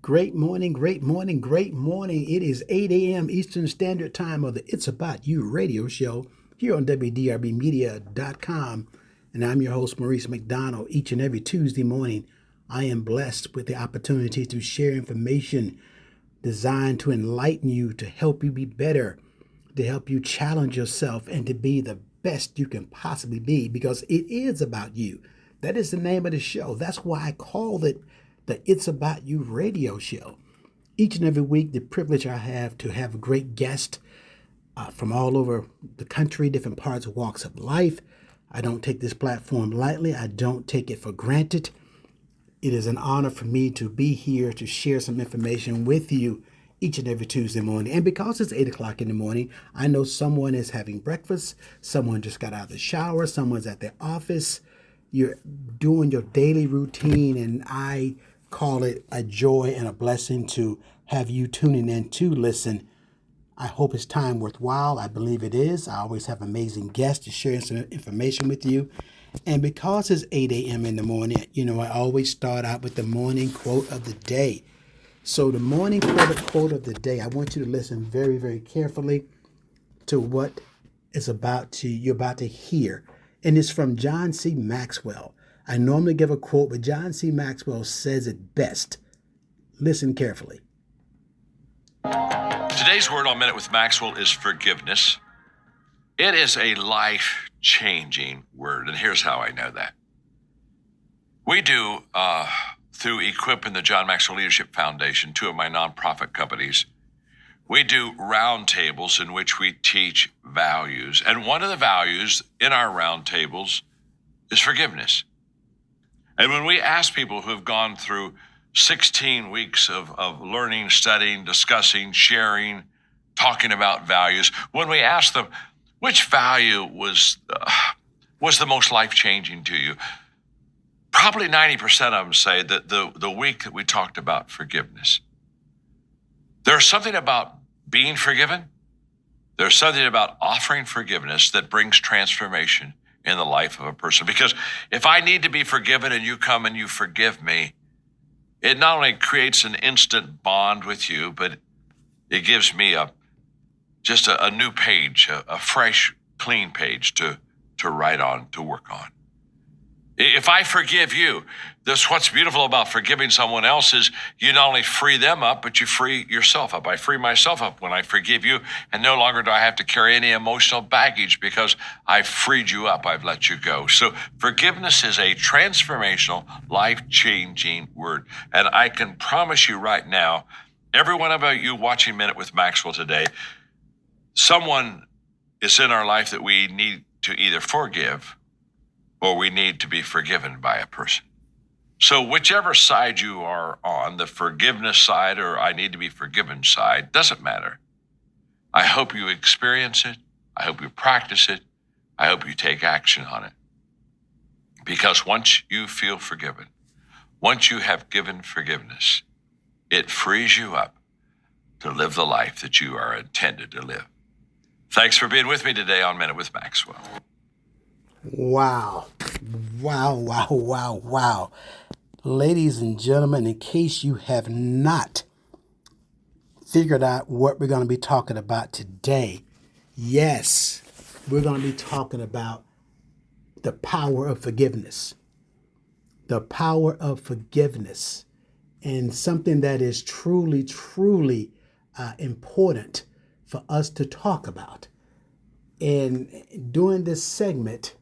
Great morning, great morning, great morning. It is 8 a.m. Eastern Standard Time of the It's About You radio show here on WDRBmedia.com. And I'm your host, Maurice McDonald. Each and every Tuesday morning, I am blessed with the opportunity to share information designed to enlighten you, to help you be better, to help you challenge yourself, and to be the best you can possibly be, because it is about you. That is the name of the show. That's why I called it the It's About You radio show. Each and every week, the privilege I have to have a great guest from all over the country, different parts, walks of life. I don't take this platform lightly. I don't take it for granted. It is an honor for me to be here to share some information with you each and every Tuesday morning. And because it's 8 o'clock in the morning, I know someone is having breakfast, someone just got out of the shower, someone's at their office. You're doing your daily routine, and I call it a joy and a blessing to have you tuning in to listen. I hope it's time worthwhile. I believe it is. I always have amazing guests to share some information with you. And because it's 8 a.m. in the morning, I always start out with the morning quote of the day. So the morning quote of the day, I want you to listen very, very carefully to what you're about to hear. And it's from John C. Maxwell. I normally give a quote, but John C. Maxwell says it best. Listen carefully. Today's word on Minute with Maxwell is forgiveness. It is a life-changing word, and here's how I know that. We do, through Equip and the John Maxwell Leadership Foundation, two of my nonprofit companies, we do roundtables in which we teach values. And one of the values in our roundtables is forgiveness. And when we ask people who have gone through 16 weeks of learning, studying, discussing, sharing, talking about values, when we ask them, which value was the most life-changing to you? Probably 90% of them say that the week that we talked about forgiveness. There's something about being forgiven. There's something about offering forgiveness that brings transformation in the life of a person. Because if I need to be forgiven and you come and you forgive me, it not only creates an instant bond with you, but it gives me just a new page, a fresh, clean page to write on, to work on. If I forgive you, that's what's beautiful about forgiving someone else is you not only free them up, but you free yourself up. I free myself up when I forgive you, and no longer do I have to carry any emotional baggage because I've freed you up. I've let you go. So forgiveness is a transformational, life-changing word. And I can promise you right now, every one of you watching Minute with Maxwell today, someone is in our life that we need to either forgive or we need to be forgiven by a person. So whichever side you are on, the forgiveness side or I need to be forgiven side, doesn't matter. I hope you experience it. I hope you practice it. I hope you take action on it. Because once you feel forgiven, once you have given forgiveness, it frees you up to live the life that you are intended to live. Thanks for being with me today on Minute with Maxwell. Wow. Ladies and gentlemen, in case you have not figured out what we're going to be talking about today, yes, we're going to be talking about the power of forgiveness. The power of forgiveness, and something that is truly, truly important for us to talk about. And during this segment,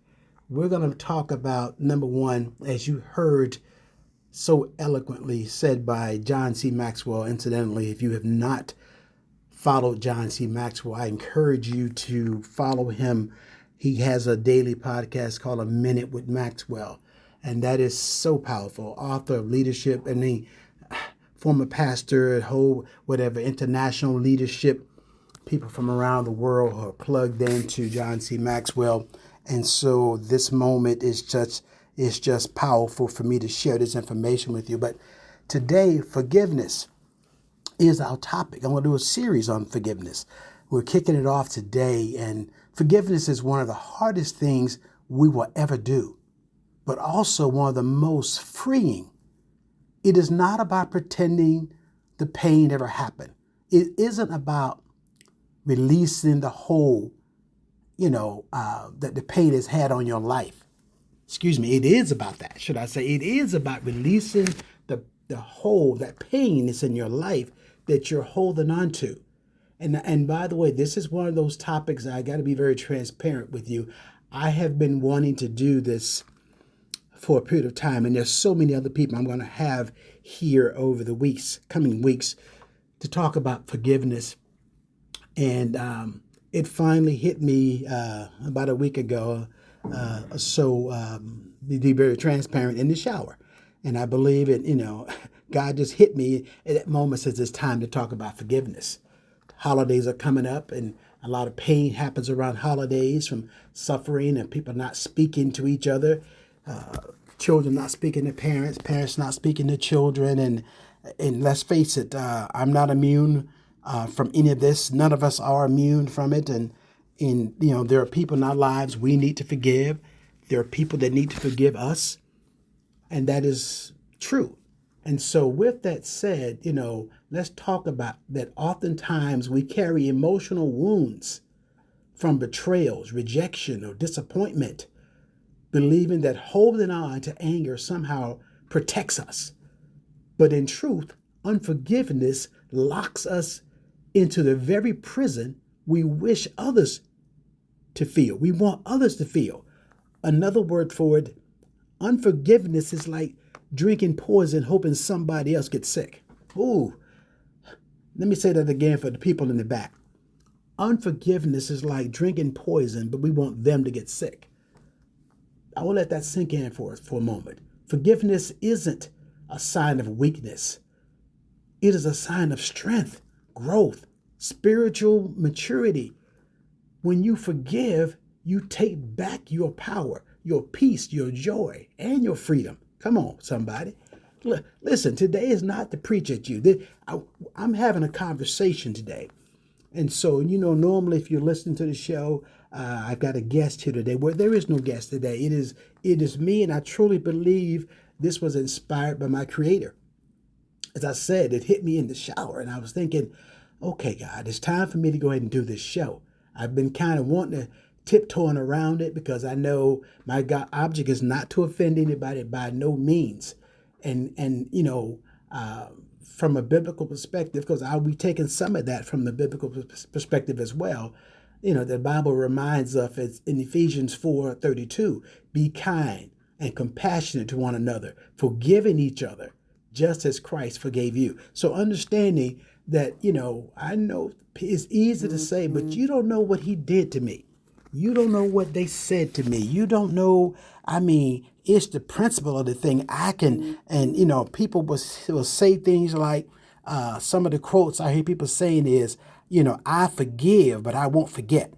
we're going to talk about, number one, as you heard so eloquently said by John C. Maxwell. Incidentally, if you have not followed John C. Maxwell, I encourage you to follow him. He has a daily podcast called A Minute with Maxwell, and that is so powerful. Author of leadership, and he former pastor, international leadership. People from around the world are plugged into John C. Maxwell. And so this moment is just powerful for me to share this information with you. But today, forgiveness is our topic. I'm going to do a series on forgiveness. We're kicking it off today, and forgiveness is one of the hardest things we will ever do, but also one of the most freeing. It is not about pretending the pain ever happened. It isn't about releasing the hold, that the pain has had on your life. Excuse me, it is about that, should I say. It is about releasing the hold, that pain that's in your life that you're holding on to. And by the way, this is one of those topics I got to be very transparent with you. I have been wanting to do this for a period of time, and there's so many other people I'm going to have here over the coming weeks, to talk about forgiveness. And it finally hit me about a week ago, to be very transparent, in the shower. And I believe it, God just hit me at that moment, says it's time to talk about forgiveness. Holidays are coming up, and a lot of pain happens around holidays, from suffering and people not speaking to each other, children not speaking to parents, parents not speaking to children. And let's face it, I'm not immune from any of this. None of us are immune from it. And there are people in our lives we need to forgive. There are people that need to forgive us. And that is true. And so with that said, let's talk about that. Oftentimes we carry emotional wounds from betrayals, rejection, or disappointment, believing that holding on to anger somehow protects us. But in truth, unforgiveness locks us into the very prison we wish others to feel. We want others to feel. Another word for it, unforgiveness is like drinking poison, hoping somebody else gets sick. Ooh, let me say that again for the people in the back. Unforgiveness is like drinking poison, but we want them to get sick. I will let that sink in for us for a moment. Forgiveness isn't a sign of weakness. It is a sign of strength, growth, spiritual maturity. When you forgive, you take back your power, your peace, your joy, and your freedom. Come on, somebody. Listen, today is not to preach at you. I'm having a conversation today. And so, normally if you're listening to the show, I've got a guest here today. Well, there is no guest today. It is me, and I truly believe this was inspired by my Creator. As I said, it hit me in the shower, and I was thinking, okay, God, it's time for me to go ahead and do this show. I've been kind of wanting to tiptoeing around it, because I know my God object is not to offend anybody by no means. And from a biblical perspective, because I'll be taking some of that from the biblical perspective as well. The Bible reminds us in Ephesians 4:32, be kind and compassionate to one another, forgiving each other, just as Christ forgave you. So understanding that, I know it's easy to say, but you don't know what he did to me. You don't know what they said to me. You don't know. It's the principle of the thing. I can, and people will say things like, some of the quotes I hear people saying is, I forgive, but I won't forget.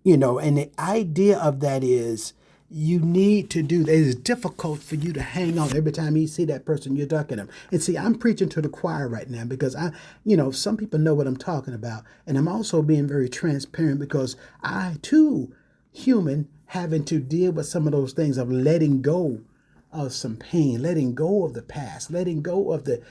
And the idea of that is, you need to do that. It's difficult for you to hang on every time you see that person, you're ducking them. And see, I'm preaching to the choir right now, because some people know what I'm talking about. And I'm also being very transparent, because I too, human, having to deal with some of those things of letting go of some pain, letting go of the past, letting go of the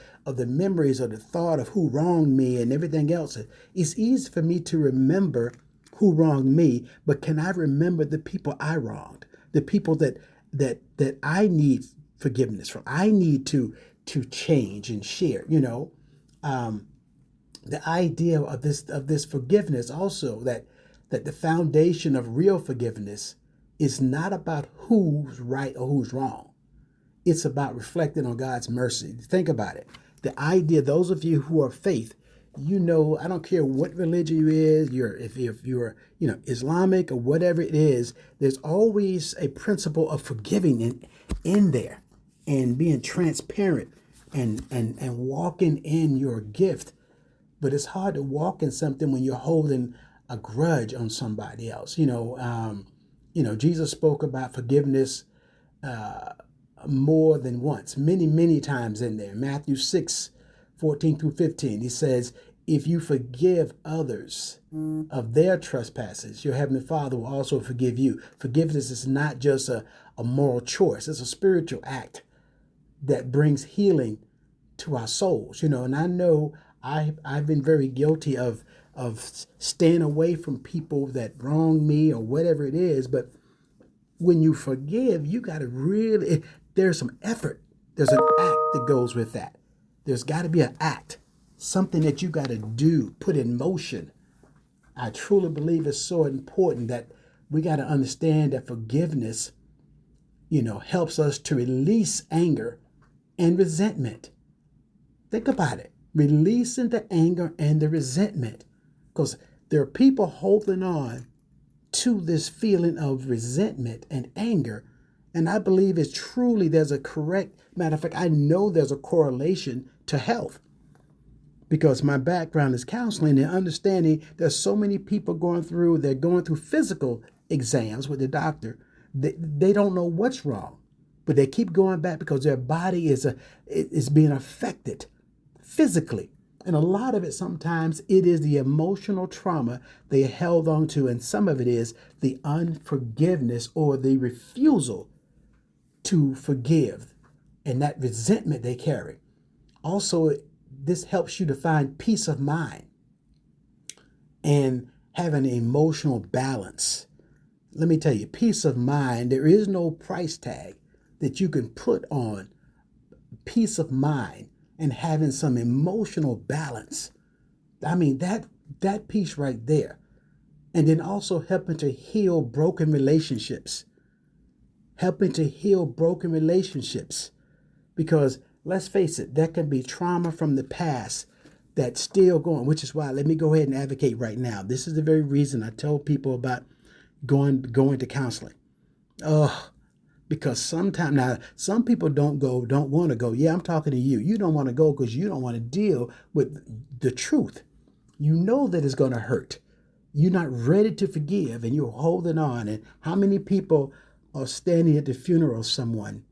memories or the thought of who wronged me and everything else. It's easy for me to remember who wronged me, but can I remember the people I wronged? The people that I need forgiveness from, I need to change and share. The idea of this forgiveness also, that the foundation of real forgiveness is not about who's right or who's wrong. It's about reflecting on God's mercy. Think about it. The idea, those of you who are faith, I don't care what religion you is, if you're Islamic or whatever it is, there's always a principle of forgiving in there, and being transparent and walking in your gift. But it's hard to walk in something when you're holding a grudge on somebody else. Jesus spoke about forgiveness more than once, many times in there. Matthew 6:14-15, he says, if you forgive others of their trespasses, your heavenly Father will also forgive you. Forgiveness is not just a moral choice. It's a spiritual act that brings healing to our souls, and I know I've been very guilty of staying away from people that wrong me or whatever it is. But when you forgive, you got to really, there's some effort. There's an act that goes with that. There's got to be an act, something that you got to do, put in motion. I truly believe it's so important that we got to understand that forgiveness, helps us to release anger and resentment. Think about it. Releasing the anger and the resentment. Because there are people holding on to this feeling of resentment and anger. And I believe there's a correct, matter of fact, I know there's a correlation to health. Because my background is counseling and understanding there's so many people they're going through physical exams with the doctor. They don't know what's wrong, but they keep going back because their body is being affected physically. And a lot of it, sometimes it is the emotional trauma they held on to. And some of it is the unforgiveness or the refusal to forgive and that resentment they carry. Also, this helps you to find peace of mind and have an emotional balance. Let me tell you, peace of mind, there is no price tag that you can put on peace of mind and having some emotional balance. I mean, that piece right there. And then also helping to heal broken relationships. Because let's face it, there can be trauma from the past that's still going, which is why let me go ahead and advocate right now. This is the very reason I told people about going to counseling. Because sometimes, now, some people don't want to go. Yeah, I'm talking to you. You don't want to go because you don't want to deal with the truth. You know that it's going to hurt. You're not ready to forgive and you're holding on. And how many people are standing at the funeral of someone,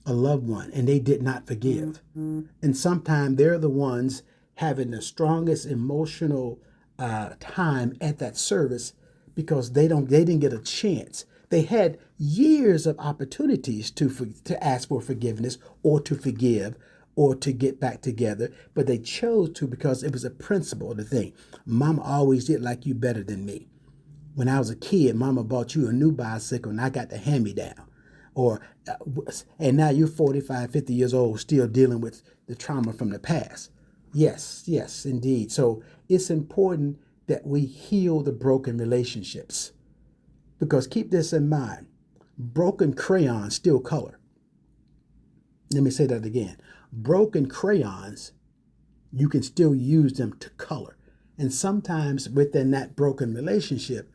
a loved one, and they did not forgive? Mm-hmm. And sometimes they're the ones having the strongest emotional time at that service because they didn't get a chance. They had years of opportunities to ask for forgiveness or to forgive or to get back together, but they chose to because it was a principle of the thing. Mama always did like you better than me. When I was a kid, Mama bought you a new bicycle and I got the hand-me-down. And now you're 45, 50 years old, still dealing with the trauma from the past. Yes, indeed. So it's important that we heal the broken relationships. Because keep this in mind, broken crayons still color. Let me say that again. Broken crayons, you can still use them to color. And sometimes within that broken relationship,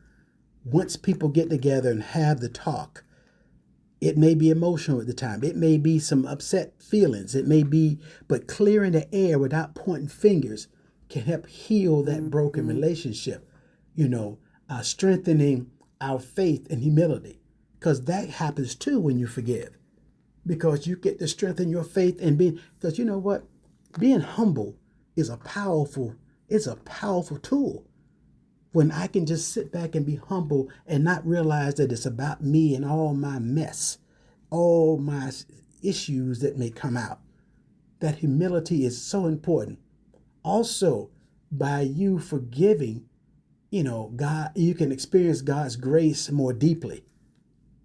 once people get together and have the talk, it may be emotional at the time. It may be some upset feelings. But clearing the air without pointing fingers can help heal that broken relationship. Strengthening our faith and humility, because that happens too when you forgive, because you get to strengthen your faith and because you know what, being humble is a powerful tool. When I can just sit back and be humble and not realize that it's about me and all my mess, all my issues that may come out. That humility is so important. Also, by you forgiving, God, you can experience God's grace more deeply.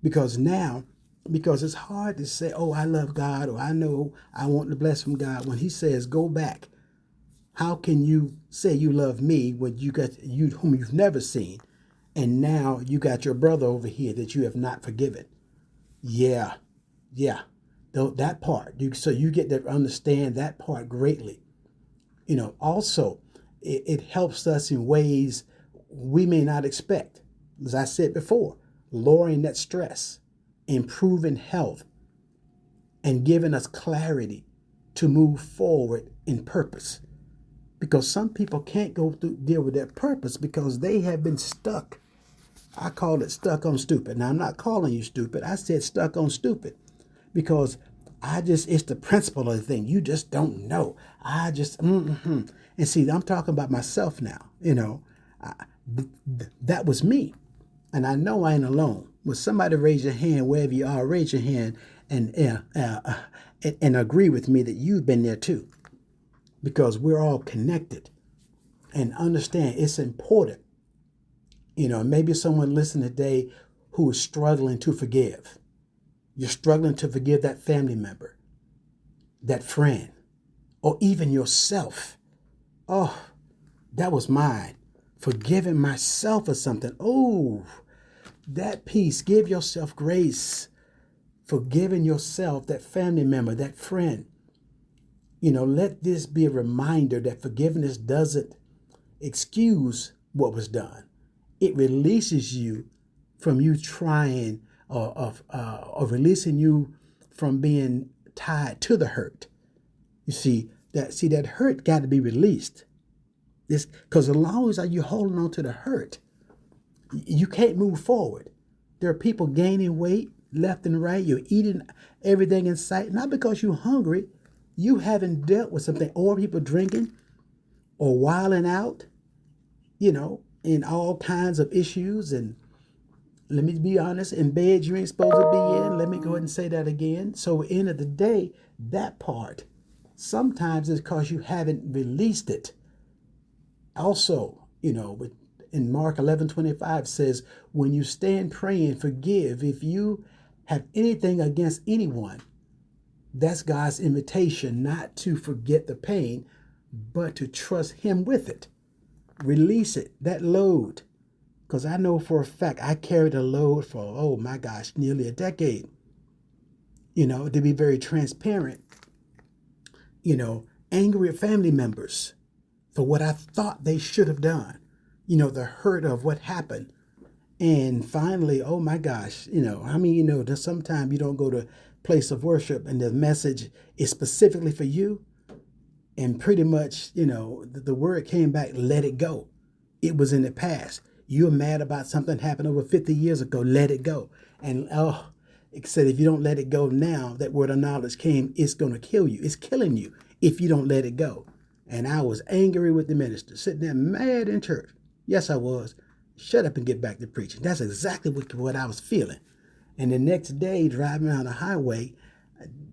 Because it's hard to say, oh, I love God, or I know I want the blessing from God. When he says, go back, how can you say you love me when you got you whom you've never seen, and now you got your brother over here that you have not forgiven? Yeah. That part. So you get to understand that part greatly. Also, it helps us in ways we may not expect. As I said before, lowering that stress, improving health, and giving us clarity to move forward in purpose. Because some people can't deal with their purpose because they have been stuck. I call it stuck on stupid. Now, I'm not calling you stupid. I said stuck on stupid because it's the principle of the thing. You just don't know. And see, I'm talking about myself now. That was me. And I know I ain't alone. When somebody raise your hand, wherever you are, raise your hand and agree with me that you've been there too. because we're all connected. And understand it's important. Maybe someone listening today who is struggling to forgive. You're struggling to forgive that family member, that friend, or even yourself. Oh, that was mine. Forgiving myself or something. Oh, that peace. Give yourself grace. Forgiving yourself, that family member, that friend. Let this be a reminder that forgiveness doesn't excuse what was done. It releases you from you trying or releasing you from being tied to the hurt. You see that hurt got to be released. This because as long as you're holding on to the hurt, you can't move forward. There are people gaining weight left and right. You're eating everything in sight, not because you're hungry. You haven't dealt with something, or people drinking or wilding out, in all kinds of issues. And let me be honest, in bed you ain't supposed to be in. Let me go ahead and say that again. So at the end of the day, that part sometimes is because you haven't released it. Also, in Mark 11:25 says, when you stand praying, forgive if you have anything against anyone. That's God's invitation, not to forget the pain, but to trust him with it. Release it, that load. Because I know for a fact I carried a load for, oh my gosh, nearly a decade. To be very transparent, angry at family members for what I thought they should have done. The hurt of what happened. And finally, oh my gosh, that sometimes you don't go to a place of worship and the message is specifically for you. And pretty much, the word came back, let it go. It was in the past. You're mad about something happened over 50 years ago, let it go. And it said, if you don't let it go now, that word of knowledge came, it's going to kill you. It's killing you if you don't let it go. And I was angry with the minister, sitting there mad in church. Yes, I was. Shut up and get back to preaching. That's exactly what I was feeling. And the next day, driving down the highway,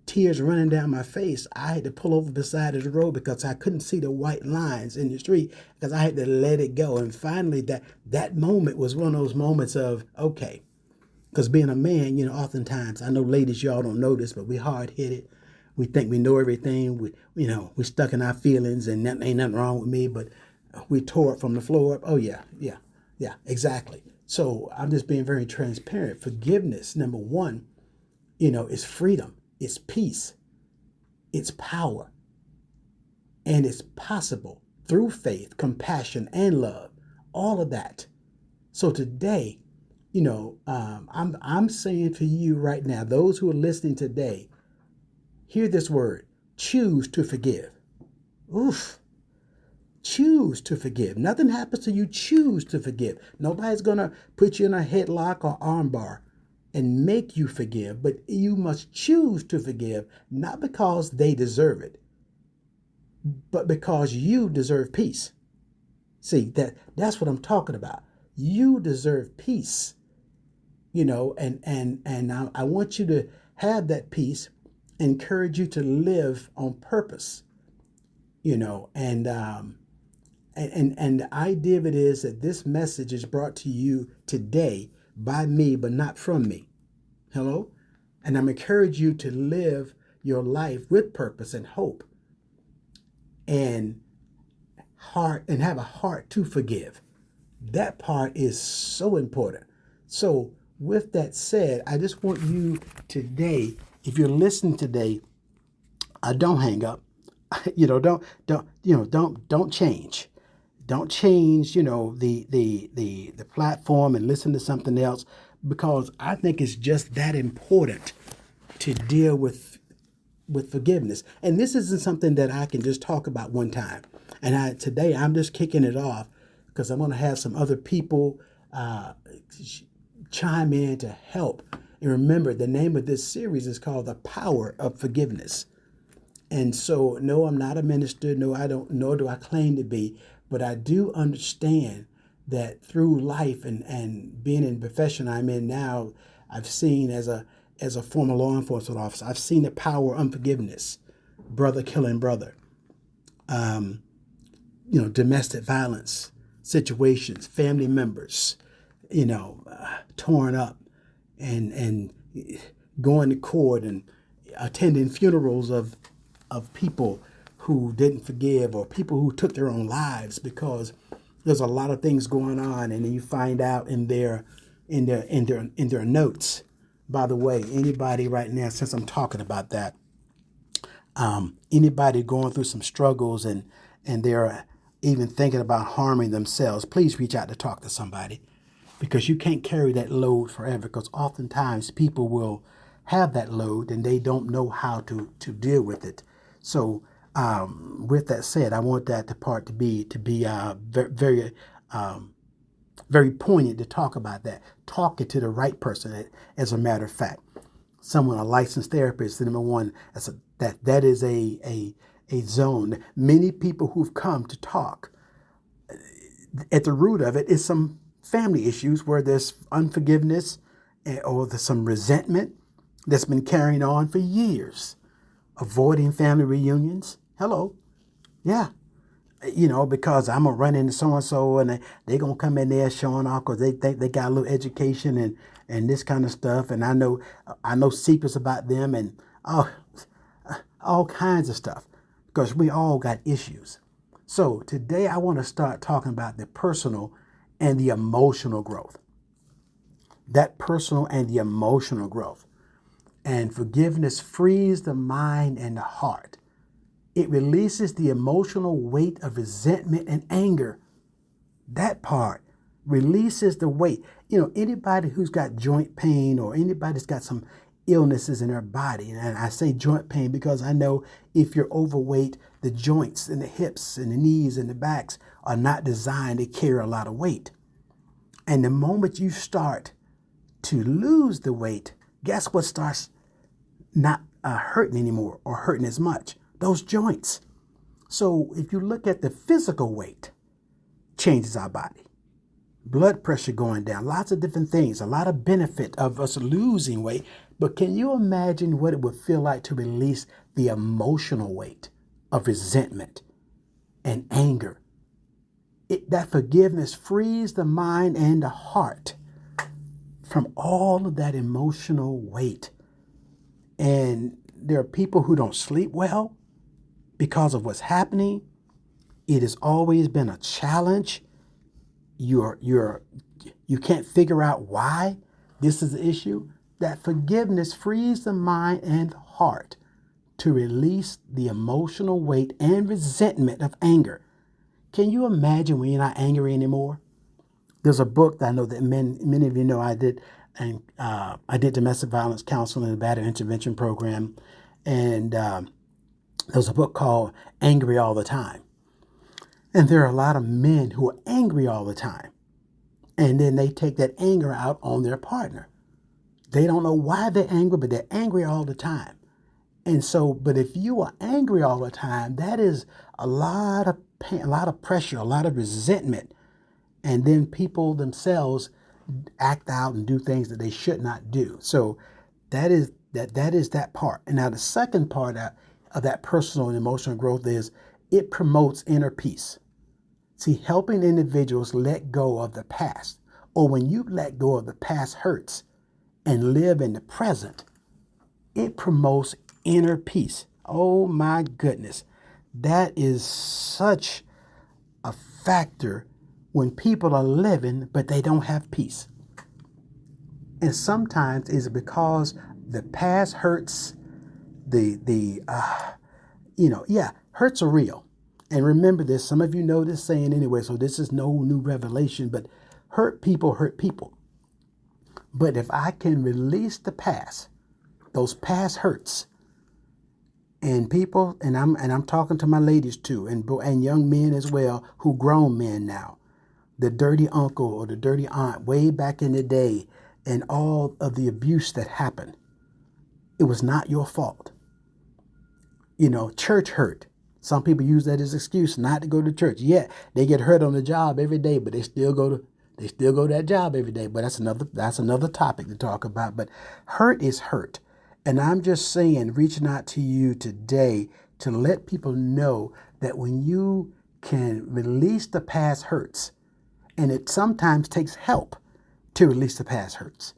tears running down my face, I had to pull over beside the road because I couldn't see the white lines in the street because I had to let it go. And finally, that moment was one of those moments of, okay, because being a man, oftentimes, I know ladies, y'all don't know this, but we hard-headed. We think we know everything. We're stuck in our feelings and ain't nothing wrong with me, but we tore it from the floor up. Oh, yeah, exactly. So I'm just being very transparent. Forgiveness, number one, is freedom. It's peace. It's power. And it's possible through faith, compassion, and love. All of that. So today, I'm saying to you right now, those who are listening today, hear this word, choose to forgive. Oof. Choose to forgive. Nothing happens to you. Choose to forgive. Nobody's going to put you in a headlock or armbar and make you forgive, but you must choose to forgive, not because they deserve it, but because you deserve peace. See, that's what I'm talking about. You deserve peace, and I want you to have that peace, encourage you to live on purpose, and the idea of it is that this message is brought to you today by me, but not from me. Hello? And I'm encouraging you to live your life with purpose and hope and have a heart to forgive. That part is so important. So with that said, I just want you today, if you're listening today, don't hang up. Don't change. Don't change, the platform and listen to something else, because I think it's just that important to deal with forgiveness. And this isn't something that I can just talk about one time. And today I'm just kicking it off because I'm going to have some other people chime in to help. And remember, the name of this series is called The Power of Forgiveness. And so, no, I'm not a minister. No, I don't, nor do I claim to be. But I do understand that through life and being in the profession I'm in now, I've seen as a former law enforcement officer, I've seen the power of unforgiveness, brother killing brother, domestic violence situations, family members, torn up and going to court and attending funerals of people who didn't forgive, or people who took their own lives, because there's a lot of things going on. And then you find out in their notes. By the way, anybody right now, since I'm talking about that, anybody going through some struggles and they're even thinking about harming themselves, please reach out to talk to somebody, because you can't carry that load forever, because oftentimes people will have that load and they don't know how to deal with it. So with that said, I want that part to be very very poignant to talk about that. Talking to the right person, as a matter of fact. Someone, a licensed therapist, number one, that is a zone. Many people who've come to talk, at the root of it is some family issues where there's unforgiveness or there's some resentment that's been carrying on for years. Avoiding family reunions. Hello. Yeah. Because I'm going to run into so-and-so and they're going to come in there showing off because they think they got a little education and this kind of stuff. And I know secrets about them and all kinds of stuff, because we all got issues. So today I want to start talking about the personal and the emotional growth. That personal and the emotional growth. And forgiveness frees the mind and the heart. It releases the emotional weight of resentment and anger. That part releases the weight. Anybody who's got joint pain, or anybody that's got some illnesses in their body, and I say joint pain because I know if you're overweight, the joints and the hips and the knees and the backs are not designed to carry a lot of weight. And the moment you start to lose the weight, guess what starts not hurting anymore or hurting as much? Those joints. So if you look at the physical weight, changes our body. Blood pressure going down, lots of different things, a lot of benefit of us losing weight. But can you imagine what it would feel like to release the emotional weight of resentment and anger? That forgiveness frees the mind and the heart from all of that emotional weight. And there are people who don't sleep well because of what's happening. It has always been a challenge. You can't figure out why this is the issue. That forgiveness frees the mind and heart to release the emotional weight and resentment of anger. Can you imagine when you're not angry anymore? There's a book that I know that many of you know I did, and I did domestic violence counseling and battery intervention program, and there's a book called Angry All the Time. And there are a lot of men who are angry all the time, and then they take that anger out on their partner. They don't know why they're angry, but they're angry all the time. And so, but if you are angry all the time, that is a lot of pain, a lot of pressure, a lot of resentment. And then people themselves act out and do things that they should not do. So that is that part. And now the second part of that personal and emotional growth is it promotes inner peace. See, helping individuals let go of the past, or when you let go of the past hurts and live in the present, it promotes inner peace. Oh my goodness. That is such a factor when people are living, but they don't have peace. And sometimes it's because the past hurts, hurts are real. And remember this, some of you know this saying anyway, so this is no new revelation, but hurt people hurt people. But if I can release the past, those past hurts, and people, and I'm talking to my ladies too, and young men as well, who grown men now, the dirty uncle or the dirty aunt way back in the day, and all of the abuse that happened, it was not your fault. Church hurt. Some people use that as excuse not to go to church. Yeah, they get hurt on the job every day, but they still go to that job every day. But that's another topic to talk about. But hurt is hurt. And I'm just saying, reaching out to you today to let people know that when you can release the past hurts, and it sometimes takes help to release the past hurts.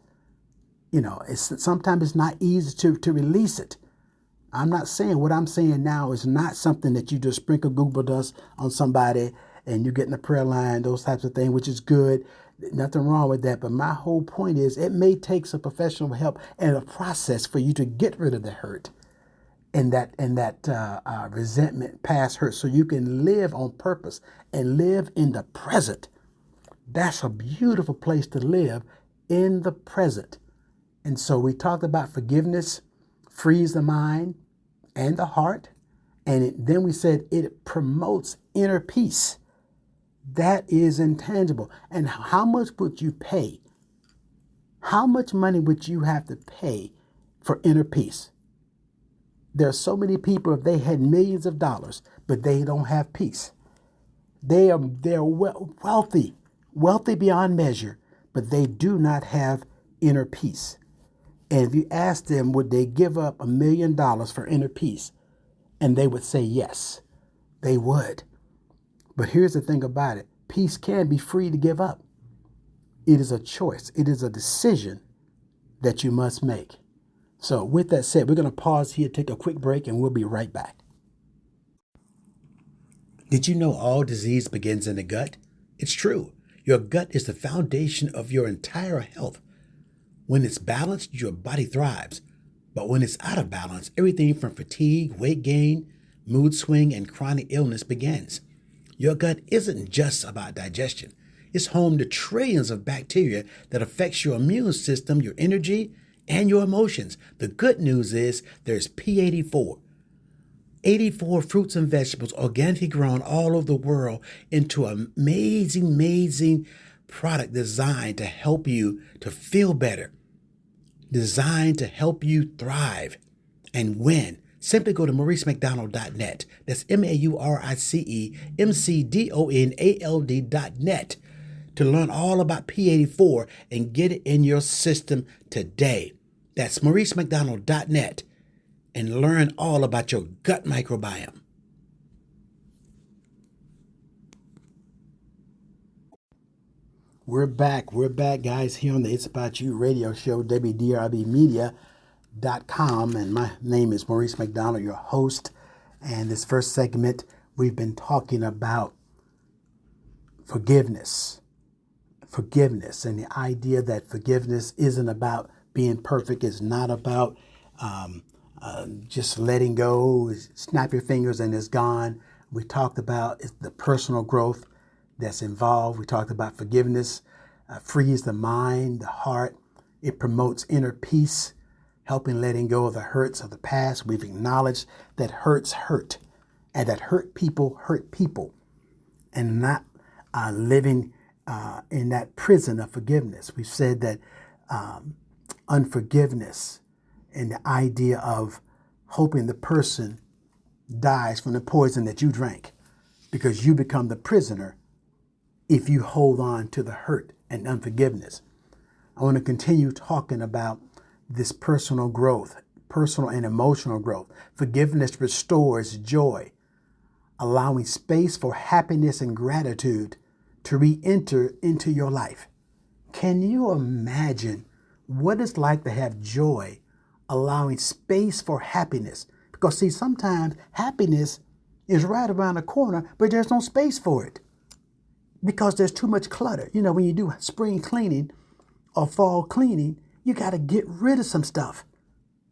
Sometimes it's not easy to release it. I'm not saying what I'm saying now is not something that you just sprinkle Google dust on somebody and you get in the prayer line, those types of things, which is good. Nothing wrong with that. But my whole point is it may take some professional help and a process for you to get rid of the hurt and that resentment, past hurt, so you can live on purpose and live in the present. That's a beautiful place to live, in the present. And so we talked about forgiveness frees the mind and the heart. And then we said it promotes inner peace. That is intangible. And how much would you pay? How much money would you have to pay for inner peace? There are so many people, if they had millions of dollars, but they don't have peace. They're wealthy beyond measure, but they do not have inner peace. And if you ask them, would they give up $1 million for inner peace? And they would say yes, they would. But here's the thing about it. Peace can be free to give up. It is a choice. It is a decision that you must make. So with that said, we're going to pause here, take a quick break, and we'll be right back. Did you know all disease begins in the gut? It's true. Your gut is the foundation of your entire health. When it's balanced, your body thrives. But when it's out of balance, everything from fatigue, weight gain, mood swing, and chronic illness begins. Your gut isn't just about digestion. It's home to trillions of bacteria that affects your immune system, your energy, and your emotions. The good news is there's P84. 84 fruits and vegetables organically grown all over the world into an amazing product designed to help you to feel better, designed to help you thrive and win. Simply go to mauricemcdonald.net. That's MauriceMcDonald.net to learn all about P84 and get it in your system today. That's mauricemcdonald.net and learn all about your gut microbiome. We're back, guys, here on the It's About You radio show, WDRBmedia.com. And my name is Maurice McDonald, your host. And this first segment, we've been talking about forgiveness. Forgiveness and the idea that forgiveness isn't about being perfect. It's not about just letting go, snap your fingers and it's gone. We talked about the personal growth that's involved. We talked about forgiveness frees the mind, the heart. It promotes inner peace, helping letting go of the hurts of the past. We've acknowledged that hurts hurt and that hurt people, and not living in that prison of forgiveness. We've said that unforgiveness and the idea of hoping the person dies from the poison that you drank, because you become the prisoner if you hold on to the hurt and unforgiveness. I want to continue talking about this personal growth, personal and emotional growth. Forgiveness restores joy, allowing space for happiness and gratitude to re-enter into your life. Can you imagine what it's like to have joy, allowing space for happiness? Because see, sometimes happiness is right around the corner, but there's no space for it because there's too much clutter. You know, when you do spring cleaning or fall cleaning, you got to get rid of some stuff.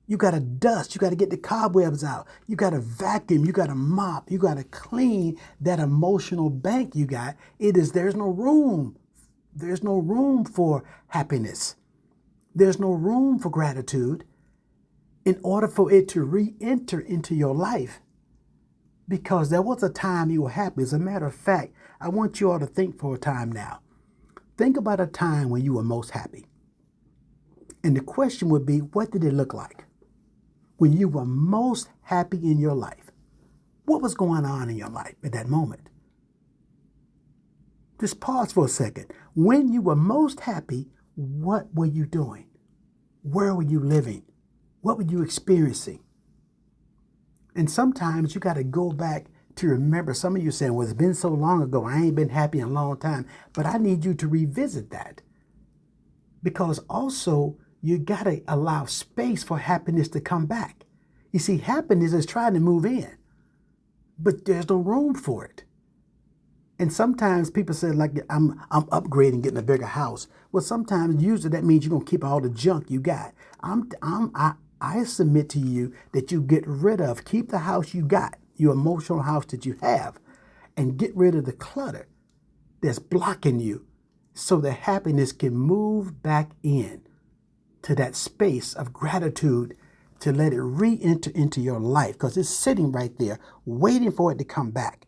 You got to dust. You got to get the cobwebs out. You got to vacuum. You got to mop. You got to clean that emotional bank you got. There's no room. There's no room for happiness. There's no room for gratitude in order for it to re-enter into your life. Because there was a time you were happy. As a matter of fact, I want you all to think for a time now. Think about a time when you were most happy. And the question would be, what did it look like? When you were most happy in your life, what was going on in your life at that moment? Just pause for a second. When you were most happy, what were you doing? Where were you living? What were you experiencing? And sometimes you got to go back to remember. Some of you saying, well, it's been so long ago. I ain't been happy in a long time. But I need you to revisit that. Because also, you got to allow space for happiness to come back. You see, happiness is trying to move in, but there's no room for it. And sometimes people say, like, I'm upgrading, getting a bigger house. Well, sometimes usually that means you're going to keep all the junk you got. I submit to you that you get rid of, keep the house you got, your emotional house that you have, and get rid of the clutter that's blocking you so that happiness can move back in to that space of gratitude to let it re-enter into your life, because it's sitting right there waiting for it to come back.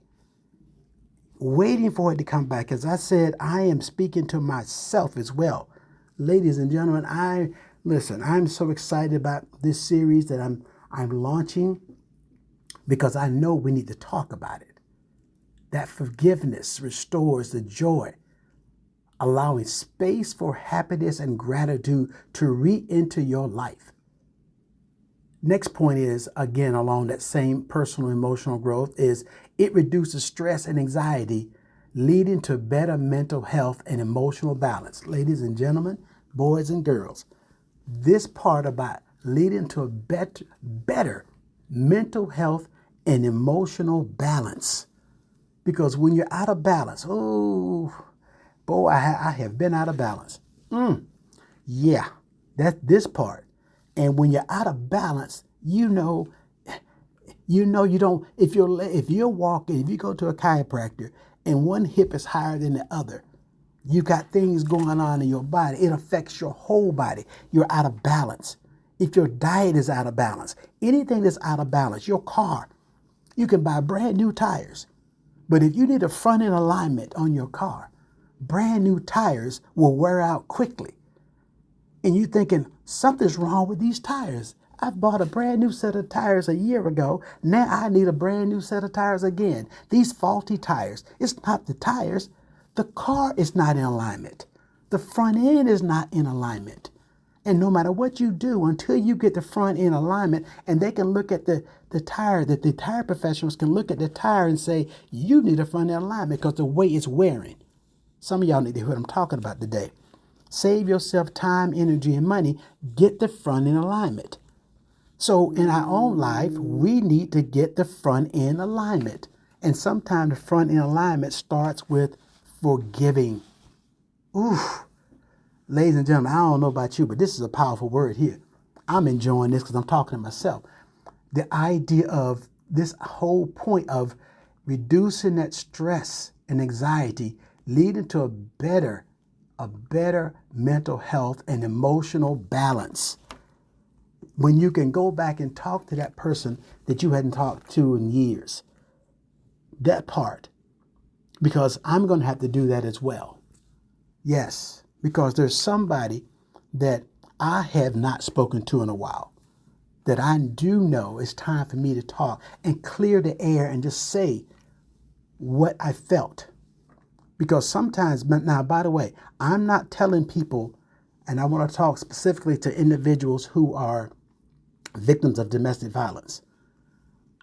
Waiting for it to come back. As I said, I am speaking to myself as well. Ladies and gentlemen, I'm so excited about this series that I'm launching, because I know we need to talk about it. That forgiveness restores the joy, allowing space for happiness and gratitude to re-enter your life. Next point is, again, along that same personal emotional growth, is it reduces stress and anxiety, leading to better mental health and emotional balance. Ladies and gentlemen, boys and girls, this part about leading to a better mental health and emotional balance. Because when you're out of balance, oh, boy, I have been out of balance. Yeah, that's this part. And when you're out of balance, you know you don't, if you're walking, if you go to a chiropractor and one hip is higher than the other, you got things going on in your body. It affects your whole body. You're out of balance. If your diet is out of balance, anything that's out of balance, your car, you can buy brand new tires. But if you need a front end alignment on your car, brand new tires will wear out quickly. And you're thinking, something's wrong with these tires. I bought a brand new set of tires a year ago. Now I need a brand new set of tires again. These faulty tires. It's not the tires. The car is not in alignment. The front end is not in alignment. And no matter what you do, until you get the front end alignment, and they can look at the tire, that the tire professionals can look at the tire and say, you need a front end alignment because the way it's wearing. Some of y'all need to hear what I'm talking about today. Save yourself time, energy, and money. Get the front end alignment. So in our own life, we need to get the front end alignment. And sometimes the front end alignment starts with forgiving. Oof. Ladies and gentlemen, I don't know about you, but this is a powerful word here. I'm enjoying this because I'm talking to myself. The idea of this whole point of reducing that stress and anxiety, leading to a better mental health and emotional balance. When you can go back and talk to that person that you hadn't talked to in years. That part. Because I'm going to have to do that as well. Yes, because there's somebody that I have not spoken to in a while, that I do know it's time for me to talk and clear the air and just say what I felt. Because sometimes, now, by the way, I'm not telling people, and I want to talk specifically to individuals who are victims of domestic violence.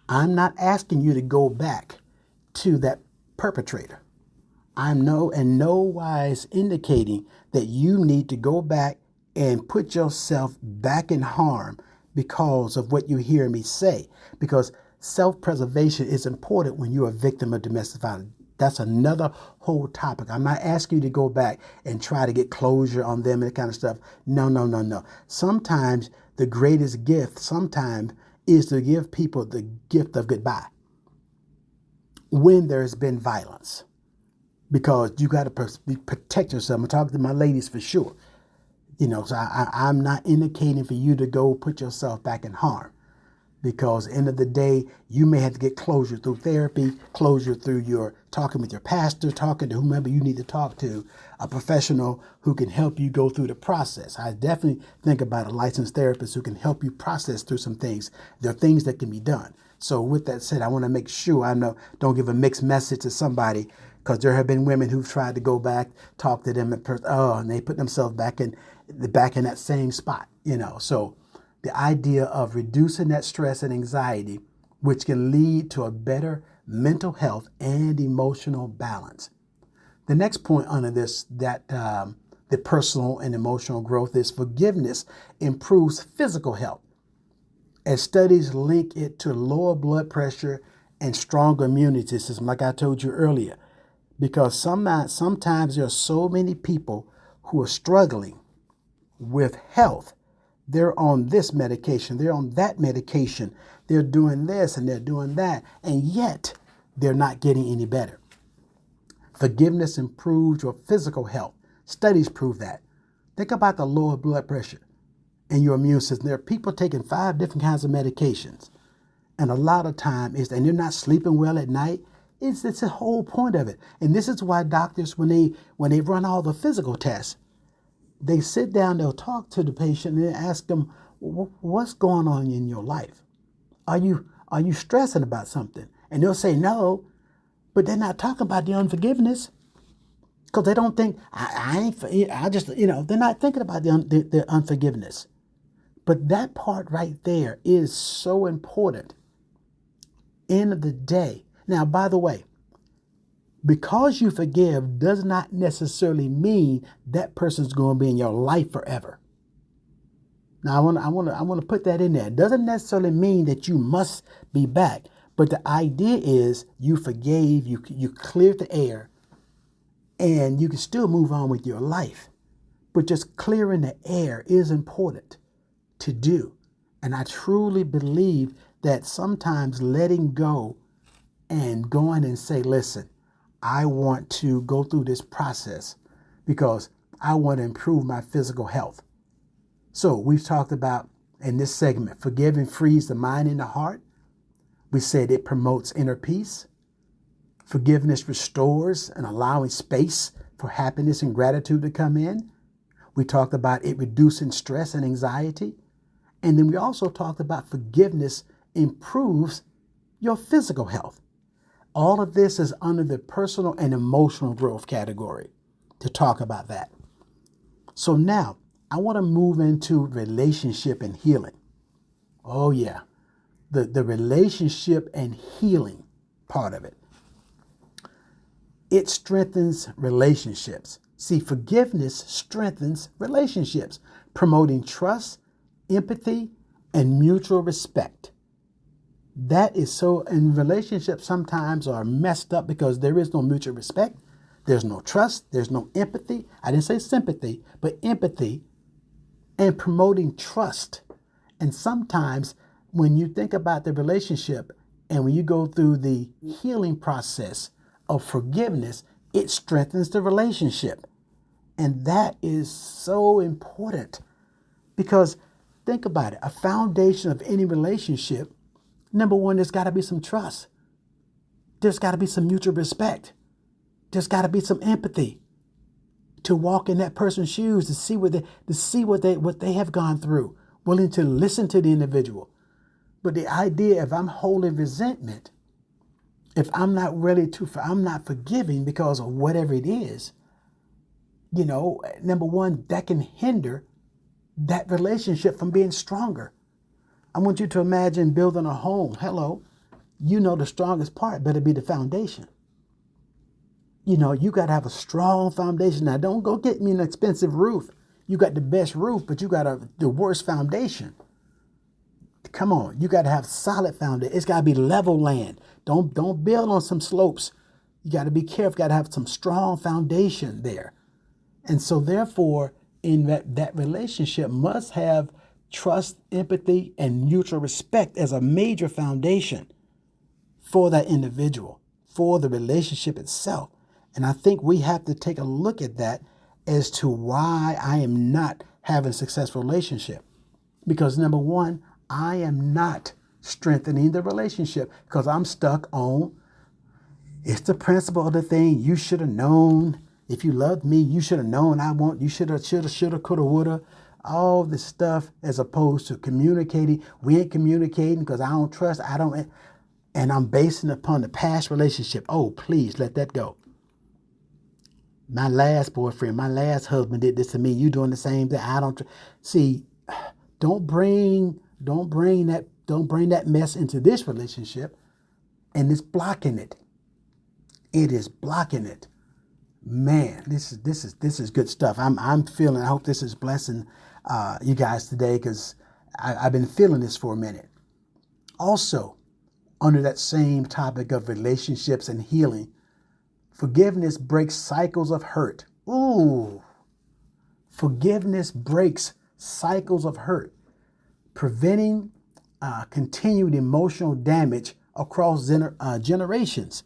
I'm not asking you to go back to that perpetrator. I'm in no wise indicating that you need to go back and put yourself back in harm because of what you hear me say. Because self-preservation is important when you're a victim of domestic violence. That's another whole topic. I'm not asking you to go back and try to get closure on them and that kind of stuff. No. Sometimes the greatest gift is to give people the gift of goodbye when there's been violence. Because you got to protect yourself. I'm talking to my ladies for sure. So I'm not indicating for you to go put yourself back in harm. Because at the end of the day, you may have to get closure through therapy, closure through your talking with your pastor, talking to whomever you need to talk to, a professional who can help you go through the process. I definitely think about a licensed therapist who can help you process through some things. There are things that can be done. So with that said, I want to make sure don't give a mixed message to somebody, because there have been women who've tried to go back, talk to them, and they put themselves back in that same spot. So the idea of reducing that stress and anxiety which can lead to a better mental health and emotional balance. The next point under this, that the personal and emotional growth, is forgiveness improves physical health, as studies link it to lower blood pressure and stronger immunity system, like I told you earlier. Because sometimes there are so many people who are struggling with health. They're on this medication, they're on that medication, they're doing this and they're doing that, and yet they're not getting any better. Forgiveness improves your physical health. Studies prove that. Think about the lower blood pressure and your immune system. There are people taking 5 different kinds of medications. And a lot of time and they're not sleeping well at night. It's the whole point of it. And this is why doctors, when they run all the physical tests, they sit down, they'll talk to the patient and ask them, what's going on in your life? Are you stressing about something? And they'll say no, but they're not talking about the unforgiveness, because they don't think, they're not thinking about the unforgiveness. But that part right there is so important. End of the day. Now, by the way, because you forgive does not necessarily mean that person's going to be in your life forever. Now, I want to put that in there. It doesn't necessarily mean that you must be back, but the idea is you forgave, you cleared the air, and you can still move on with your life. But just clearing the air is important to do. And I truly believe that sometimes letting go and going and say, listen, I want to go through this process because I want to improve my physical health. So we've talked about in this segment, forgiving frees the mind and the heart. We said it promotes inner peace. Forgiveness restores and allowing space for happiness and gratitude to come in. We talked about it reducing stress and anxiety. And then we also talked about forgiveness improves your physical health. All of this is under the personal and emotional growth category to talk about that. So now I want to move into relationship and healing. Oh yeah, the relationship and healing part of it. It strengthens relationships. See, forgiveness strengthens relationships, promoting trust, empathy, and mutual respect. That is so, and relationships sometimes are messed up because there is no mutual respect. There's no trust. There's no empathy. I didn't say sympathy, but empathy and promoting trust. And sometimes when you think about the relationship and when you go through the healing process of forgiveness, it strengthens the relationship. And that is so important because think about it. A foundation of any relationship, number one, there's got to be some trust. There's got to be some mutual respect. There's got to be some empathy to walk in that person's shoes, to see what they have gone through, willing to listen to the individual. But the idea, if I'm holding resentment, if I'm not I'm not forgiving because of whatever it is, number one, that can hinder that relationship from being stronger. I want you to imagine building a home. Hello, the strongest part better be the foundation. You got to have a strong foundation. Now, don't go get me an expensive roof. You got the best roof, but you got the worst foundation. Come on, you got to have solid foundation. It's got to be level land. Don't build on some slopes. You got to be careful. Got to have some strong foundation there. And so therefore, in that relationship must have trust, empathy, and mutual respect as a major foundation for that individual, for the relationship itself. And I think we have to take a look at that as to why I am not having a successful relationship. Because number one, I am not strengthening the relationship because I'm stuck on, it's the principle of the thing. You should have known. If you loved me, you should have known you should have, coulda, woulda. All this stuff as opposed to communicating. We ain't communicating because I don't trust. And I'm basing it upon the past relationship. Oh, please let that go. My last boyfriend, my last husband did this to me. You doing the same thing. See, don't bring Don't bring that mess into this relationship. And it's blocking it. It is blocking it. Man, this is good stuff. I'm feeling. I hope this is blessing you guys today, because I've been feeling this for a minute. Also, under that same topic of relationships and healing, forgiveness breaks cycles of hurt. Ooh, forgiveness breaks cycles of hurt, preventing continued emotional damage across generations.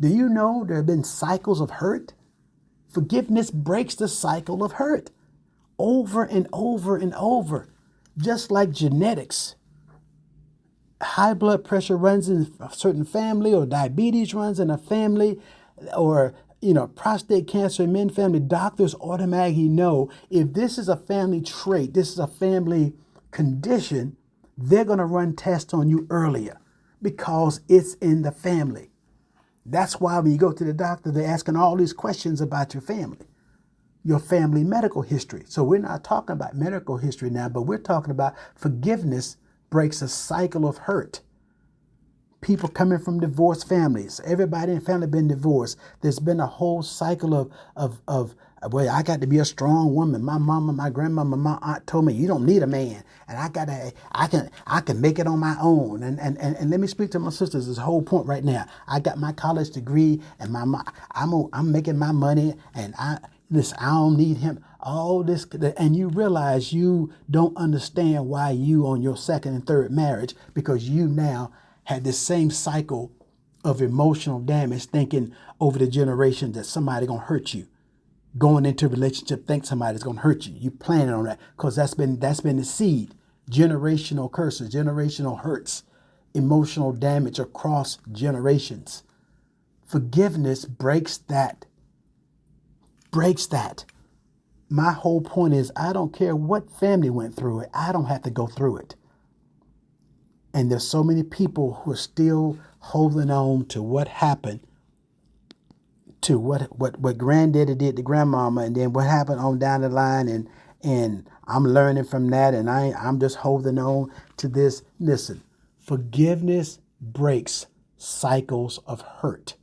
Do you know there have been cycles of hurt? Forgiveness breaks the cycle of hurt over and over and over, just like genetics. High blood pressure runs in a certain family, or diabetes runs in a family, or prostate cancer in men family. Doctors automatically know if this is a family trait, this is a family condition, they're going to run tests on you earlier because it's in the family. That's why when you go to the doctor, they're asking all these questions about your family medical history. So we're not talking about medical history now, but we're talking about forgiveness breaks a cycle of hurt. People coming from divorced families, everybody in the family been divorced. There's been a whole cycle of well, I got to be a strong woman. My mama, my grandmama, my aunt told me you don't need a man, and I can make it on my own. And let me speak to my sisters. This whole point right now. I got my college degree, and I'm making my money, and I don't need him. All this, and you realize you don't understand why you on your second and third marriage, because you now had this same cycle of emotional damage, thinking over the generation that somebody gonna hurt you. Going into a relationship, think somebody's gonna hurt you. You planning on that because that's been the seed. Generational curses, generational hurts, emotional damage across generations. Forgiveness breaks that. My whole point is, I don't care what family went through it. I don't have to go through it. And there's so many people who are still holding on to what happened, to what granddaddy did to grandmama, and then what happened on down the line, and I'm learning from that, and I'm just holding on to this. Listen, forgiveness breaks cycles of hurt.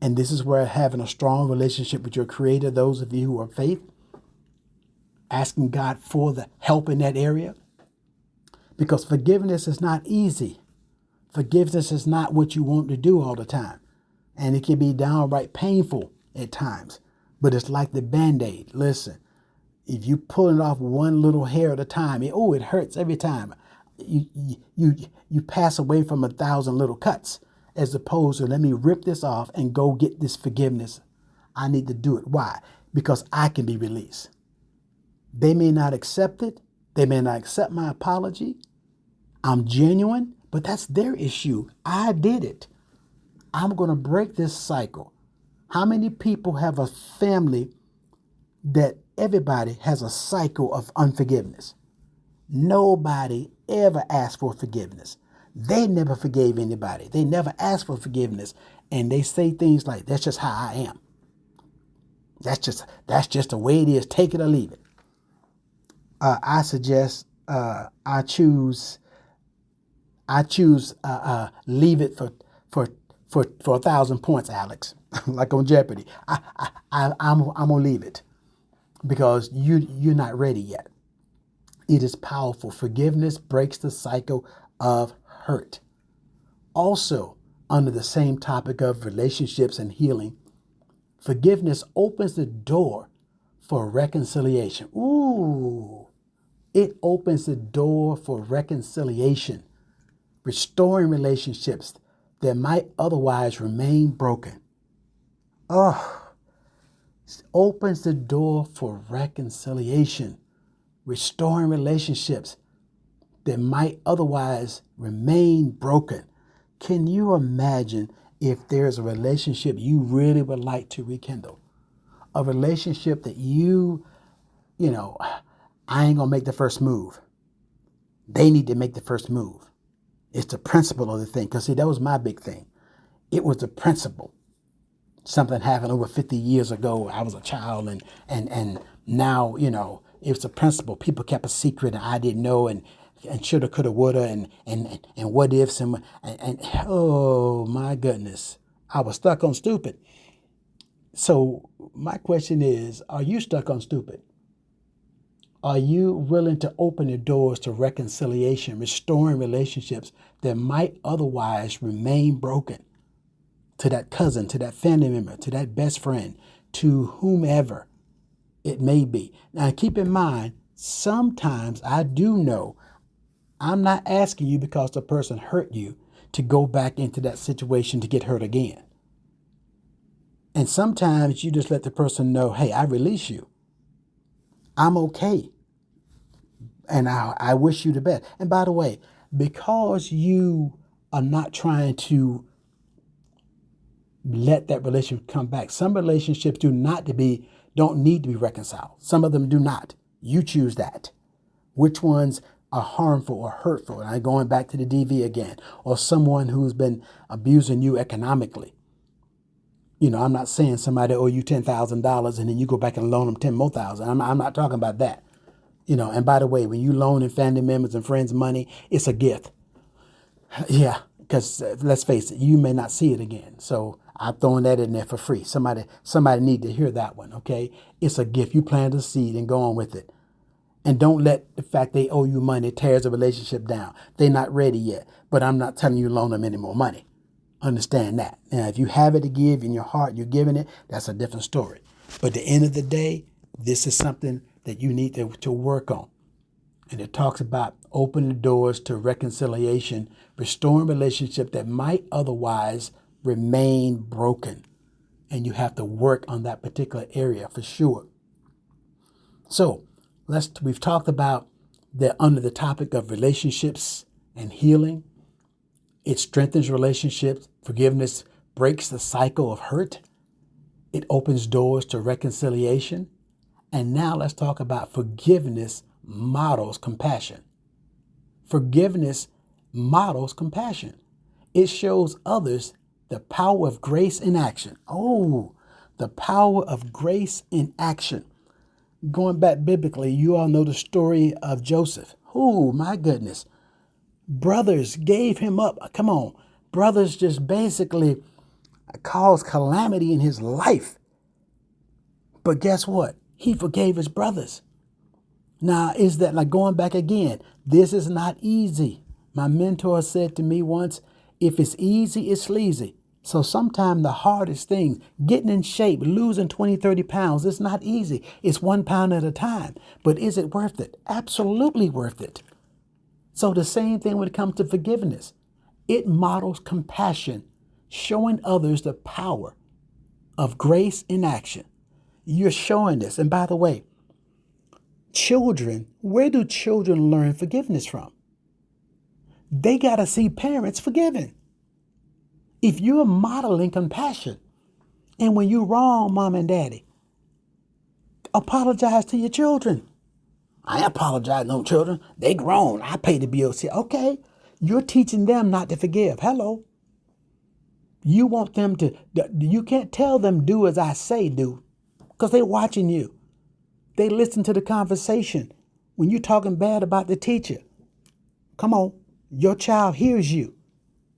And this is where having a strong relationship with your Creator, those of you who are faith, asking God for the help in that area. Because forgiveness is not easy. Forgiveness is not what you want to do all the time. And it can be downright painful at times. But it's like the Band-Aid. Listen, if you pull it off one little hair at a time, it hurts every time. You pass away from 1,000 little cuts, as opposed to, let me rip this off and go get this forgiveness. I need to do it. Why? Because I can be released. They may not accept it. They may not accept my apology. I'm genuine, but that's their issue. I did it. I'm going to break this cycle. How many people have a family that everybody has a cycle of unforgiveness? Nobody ever asked for forgiveness. They never forgave anybody. They never asked for forgiveness. And they say things like, that's just how I am. That's just the way it is. Take it or leave it. I suggest I choose leave it for 1,000 points, Alex. Like on Jeopardy. I'm gonna leave it because you're not ready yet. It is powerful. Forgiveness breaks the cycle of hurt. Also, under the same topic of relationships and healing, forgiveness opens the door for reconciliation. Ooh, it opens the door for reconciliation, restoring relationships that might otherwise remain broken. It opens the door for reconciliation, restoring relationships that might otherwise remain broken. Can you imagine if there's a relationship you really would like to rekindle? A relationship that I ain't gonna make the first move. They need to make the first move. It's the principle of the thing. Because see, that was my big thing. It was the principle. Something happened over 50 years ago. I was a child and now, it was the principle. People kept a secret and I didn't know. And and shoulda, coulda, woulda, and what ifs, and oh my goodness, I was stuck on stupid. So my question is, are you stuck on stupid? Are you willing to open the doors to reconciliation, restoring relationships that might otherwise remain broken? To that cousin, to that family member, to that best friend, to whomever it may be. Now keep in mind, sometimes I do know I'm not asking you because the person hurt you to go back into that situation to get hurt again. And sometimes you just let the person know, hey, I release you. I'm okay. And I wish you the best. And by the way, because you are not trying to let that relationship come back, some relationships don't need to be reconciled. Some of them do not. You choose that. Which ones are harmful or hurtful? And I'm going back to the DV again, or someone who's been abusing you economically. I'm not saying somebody owe you $10,000 and then you go back and loan them 10 more thousand. I'm not talking about that. And by the way, when you loan in family members and friends money, it's a gift. Yeah, because let's face it, you may not see it again. So I'm throwing that in there for free. Somebody need to hear that one, okay? It's a gift. You plant a seed and go on with it. And don't let the fact they owe you money tears the relationship down. They're not ready yet, but I'm not telling you to loan them any more money. Understand that. Now, if you have it to give in your heart, you're giving it, that's a different story. But at the end of the day, this is something that you need to work on. And it talks about opening the doors to reconciliation, restoring relationship that might otherwise remain broken. And you have to work on that particular area for sure. So we've talked about that under the topic of relationships and healing. It strengthens relationships. Forgiveness breaks the cycle of hurt. It opens doors to reconciliation. And now let's talk about forgiveness models compassion. Forgiveness models compassion. It shows others the power of grace in action. Oh, the power of grace in action. Going back biblically, you all know the story of Joseph. Oh, my goodness. Brothers gave him up. Come on. Brothers just basically caused calamity in his life. But guess what? He forgave his brothers. Now, is that like going back again? This is not easy. My mentor said to me once, if it's easy, it's sleazy. So sometimes the hardest things, getting in shape, losing 20, 30 pounds, it's not easy. It's 1 pound at a time. But is it worth it? Absolutely worth it. So the same thing when it comes to forgiveness. It models compassion, showing others the power of grace in action. You're showing this. And by the way, children, where do children learn forgiveness from? They got to see parents forgiving. If you're modeling compassion, and when you're wrong, mom and daddy, apologize to your children. I apologize to no children. They grown. I pay the bills. Okay, you're teaching them not to forgive. Hello. You want them to, you can't tell them do as I say do, because they're watching you. They listen to the conversation. When you're talking bad about the teacher, come on, your child hears you.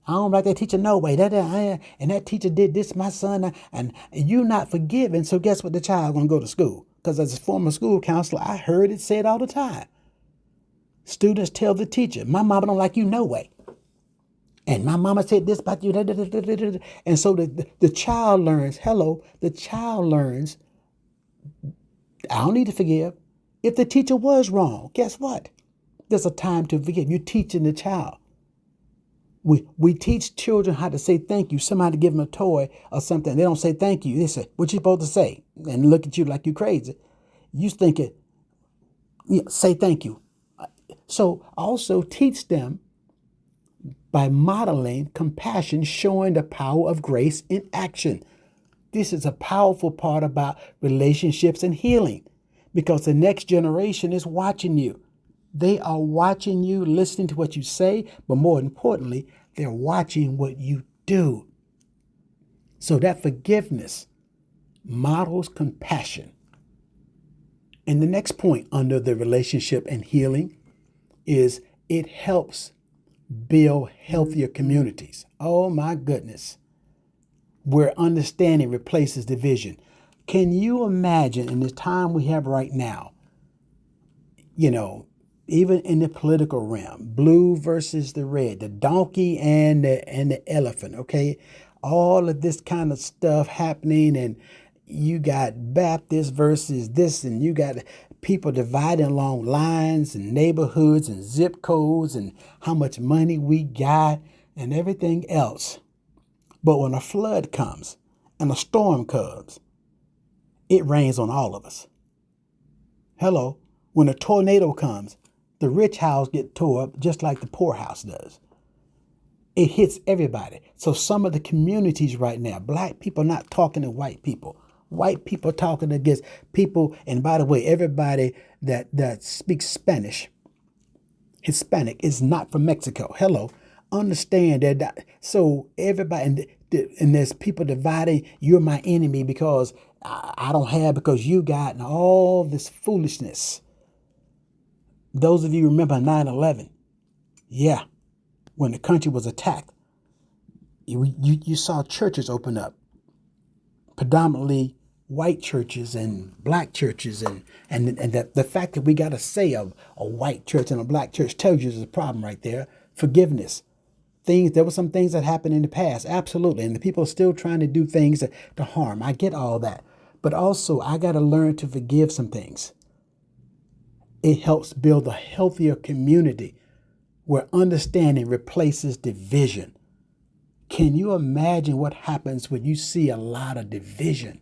I don't like that teacher no way. And that teacher did this, my son, and you're not forgiving. So guess what? The child gonna go to school. Because as a former school counselor, I heard it said all the time. Students tell the teacher, my mama don't like you no way. And my mama said this about you. And so the child learns, the child learns, I don't need to forgive. If the teacher was wrong, guess what? There's a time to forgive. You're teaching the child. We teach children how to say thank you. Somebody give them a toy or something. They don't say thank you. They say, what you supposed to say? And look at you like you crazy. You thinking, say thank you. So also teach them by modeling compassion, showing the power of grace in action. This is a powerful part about relationships and healing, because the next generation is watching you. They are watching you, listening to what you say, but more importantly, they're watching what you do. So that forgiveness models compassion. And the next point under the relationship and healing is It helps build healthier communities. Oh my goodness. Where understanding replaces division. Can you imagine in the time we have right now, you know, even in the political realm, blue versus the red, the donkey and the elephant, okay? All of this kind of stuff happening, and you got Baptist versus this, and you got people dividing along lines and neighborhoods and zip codes and how much money we got and everything else. But when a flood comes and a storm comes, it rains on all of us. Hello. When a tornado comes, the rich house get tore up just like the poor house does. It hits everybody. So some of the communities right now, black people not talking to white people. White people talking against people. And by the way, everybody that speaks Spanish, Hispanic, is not from Mexico. Hello. Understand that. So everybody, and there's people dividing, you're my enemy because I don't have, because you got, and all this foolishness. Those of you remember 9/11. Yeah, when the country was attacked, you saw churches open up, predominantly white churches and black churches, and the fact that we got to say a white church and a black church tells you there's a problem right there. Forgiveness. There were some things that happened in the past, absolutely, and the people are still trying to do things to harm. I get all that. But also, I got to learn to forgive some things. It helps build a healthier community where understanding replaces division. Can you imagine what happens when you see a lot of division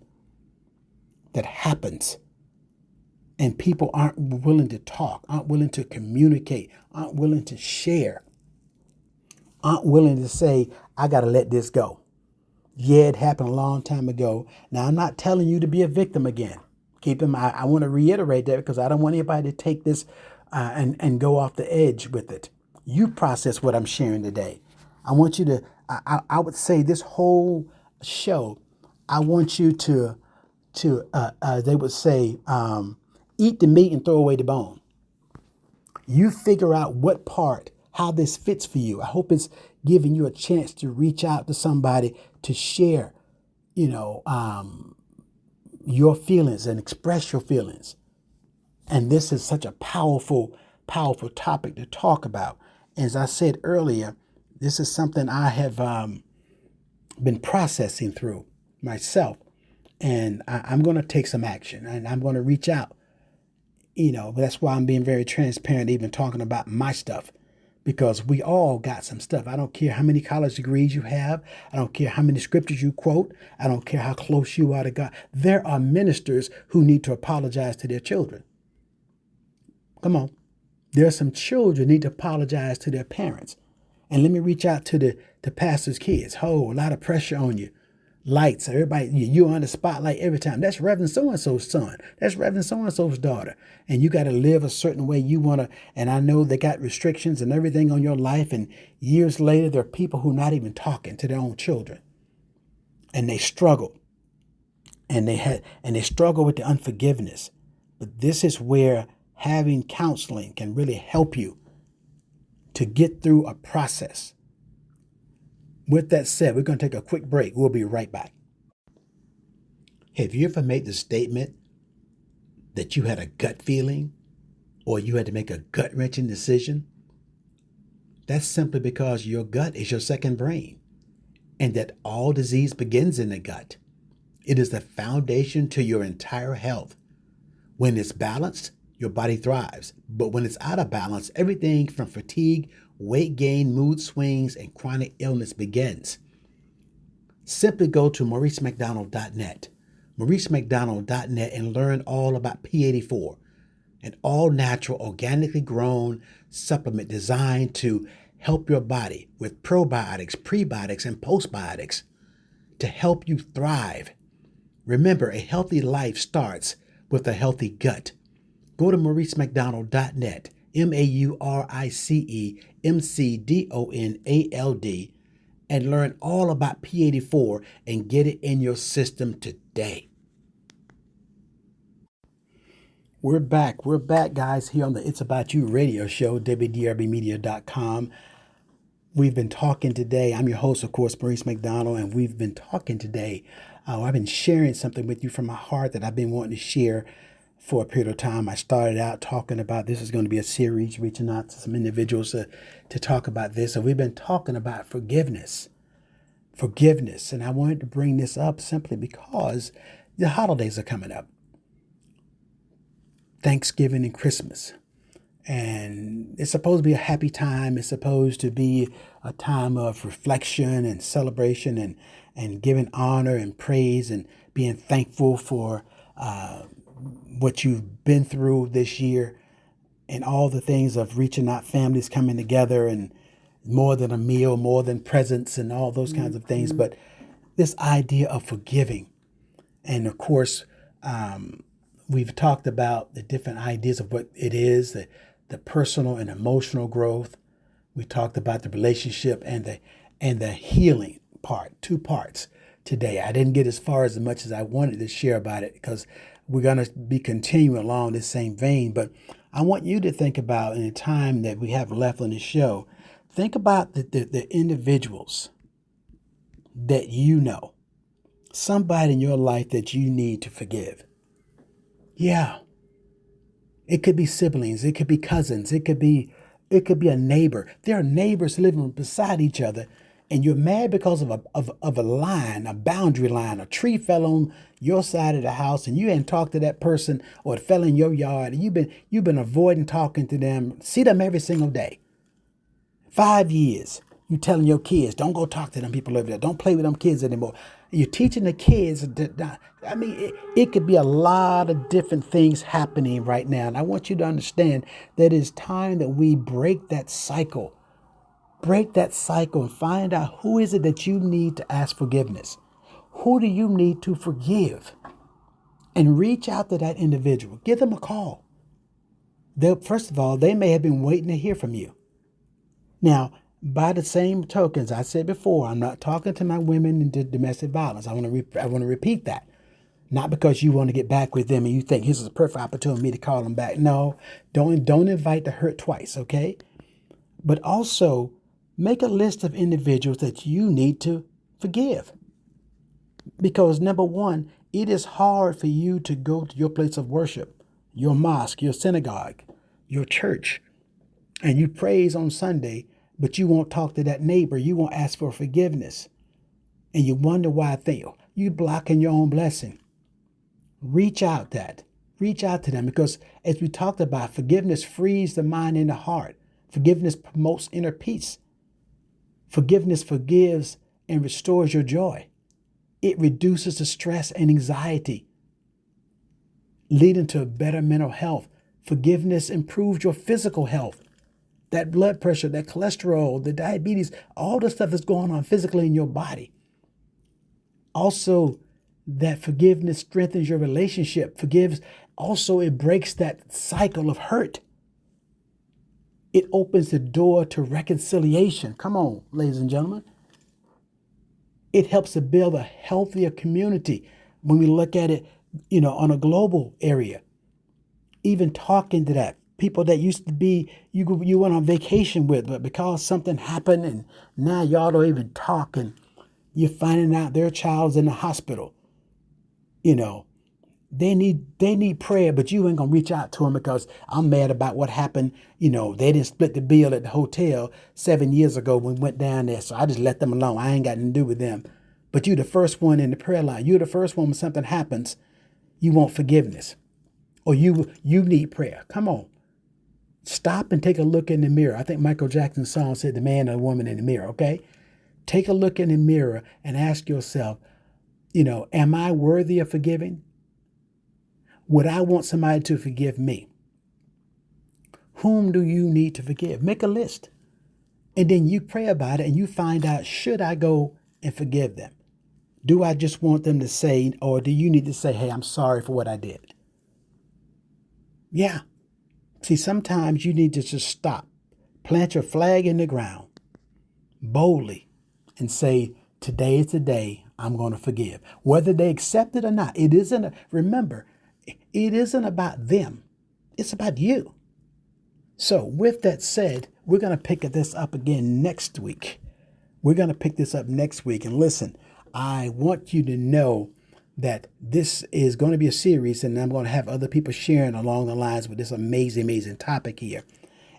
that happens and people aren't willing to talk, aren't willing to communicate, aren't willing to share, aren't willing to say, I got to let this go. Yeah, it happened a long time ago. Now, I'm not telling you to be a victim again. Keep in mind, I want to reiterate that because I don't want anybody to take this and go off the edge with it. You process what I'm sharing today. I want you to, I would say this whole show, I want you to they would say, eat the meat and throw away the bone. You figure out what part, how this fits for you. I hope it's giving you a chance to reach out to somebody to share, your feelings and express your feelings. And this is such a powerful, powerful topic to talk about. As I said earlier, this is something I have been processing through myself. And I'm going to take some action and I'm going to reach out. But that's why I'm being very transparent, even talking about my stuff. Because we all got some stuff. I don't care how many college degrees you have. I don't care how many scriptures you quote. I don't care how close you are to God. There are ministers who need to apologize to their children. Come on. There are some children who need to apologize to their parents. And let me reach out to the pastor's kids. A lot of pressure on you. Lights, everybody, you're on the spotlight every time. That's Reverend so-and-so's son. That's Reverend so-and-so's daughter. And you got to live a certain way you want to. And I know they got restrictions and everything on your life. And years later, there are people who are not even talking to their own children. And they struggle. And they struggle with the unforgiveness. But this is where having counseling can really help you to get through a process. With that said, we're going to take a quick break. We'll be right back. Have you ever made the statement that you had a gut feeling or you had to make a gut-wrenching decision? That's simply because your gut is your second brain and that all disease begins in the gut. It is the foundation to your entire health. When it's balanced, your body thrives. But when it's out of balance, everything from fatigue, weight gain, mood swings, and chronic illness begins. Simply go to mauricemcdonald.net, mauricemcdonald.net, and learn all about P84, an all-natural, organically grown supplement designed to help your body with probiotics, prebiotics, and postbiotics to help you thrive. Remember, a healthy life starts with a healthy gut. Go to mauricemcdonald.net, mauricemcdonald, and learn all about P84 and get it in your system today. We're back. We're back, guys, here on the It's About You radio show, wdrbmedia.com. We've been talking today. I'm your host, of course, Maurice McDonald, and we've been talking today. I've been sharing something with you from my heart that I've been wanting to share for a period of time. I started out talking about this is going to be a series, reaching out to some individuals to talk about this. So we've been talking about forgiveness. Forgiveness. And I wanted to bring this up simply because the holidays are coming up. Thanksgiving and Christmas. And it's supposed to be a happy time. It's supposed to be a time of reflection and celebration and giving honor and praise and being thankful for what you've been through this year and all the things of reaching out, families coming together and more than a meal, more than presents and all those kinds of things. But this idea of forgiving. And of course, we've talked about the different ideas of what it is, the personal and emotional growth. We talked about the relationship and the healing part, two parts today. I didn't get as far as much as I wanted to share about it because we're going to be continuing along this same vein. But I want you to think about, in the time that we have left on the show, think about the individuals that you know, somebody in your life that you need to forgive. Yeah. It could be siblings. It could be cousins. It could be a neighbor. There are neighbors living beside each other, and you're mad because of a line, a boundary line. A tree fell on your side of the house, and you hadn't talked to that person, or it fell in your yard, and you've been avoiding talking to them. See them every single day. 5 years. You telling your kids, don't go talk to them people over there. Don't play with them kids anymore. You're teaching the kids. It could be a lot of different things happening right now. And I want you to understand that it's time that we break that cycle. Break that cycle and find out who is it that you need to ask forgiveness. Who do you need to forgive? And reach out to that individual. Give them a call. First of all, they may have been waiting to hear from you. Now, by the same tokens, I said before, I'm not talking to my women into domestic violence. I want to repeat that. Not because you want to get back with them and you think this is a perfect opportunity for me to call them back. No, don't invite the hurt twice, okay? But also make a list of individuals that you need to forgive. Because number one, it is hard for you to go to your place of worship, your mosque, your synagogue, your church, and you praise on Sunday, but you won't talk to that neighbor. You won't ask for forgiveness. And you wonder why you're blocking your own blessing. Reach out to them, because as we talked about, forgiveness frees the mind and the heart. Forgiveness promotes inner peace. Forgiveness forgives and restores your joy. It reduces the stress and anxiety, leading to better mental health. Forgiveness improves your physical health. That blood pressure, that cholesterol, the diabetes, all the stuff that's going on physically in your body. Also, that forgiveness strengthens your relationship. It breaks that cycle of hurt. It opens the door to reconciliation. Come on, ladies and gentlemen. It helps to build a healthier community when we look at it, on a global area. Even talking to that people that used to be, you went on vacation with, but because something happened and now y'all don't even talk, and you're finding out their child's in the hospital. They need prayer, but you ain't gonna reach out to them because I'm mad about what happened. They didn't split the bill at the hotel 7 years ago when we went down there, so I just let them alone. I ain't got nothing to do with them. But you're the first one in the prayer line. You're the first one when something happens, you want forgiveness, or you need prayer. Come on. Stop and take a look in the mirror. I think Michael Jackson's song said the man or the woman in the mirror, okay? Take a look in the mirror and ask yourself, am I worthy of forgiving? Would I want somebody to forgive me? Whom do you need to forgive? Make a list. And then you pray about it and you find out, should I go and forgive them? Do I just want them to say, or do you need to say, hey, I'm sorry for what I did? Yeah. See, sometimes you need to just stop, plant your flag in the ground boldly and say, today is the day I'm going to forgive. Whether they accept it or not, remember, it isn't about them. It's about you. So with that said, we're going to pick this up again next week. We're going to pick this up next week. And listen, I want you to know that this is going to be a series, and I'm going to have other people sharing along the lines with this amazing, amazing topic here.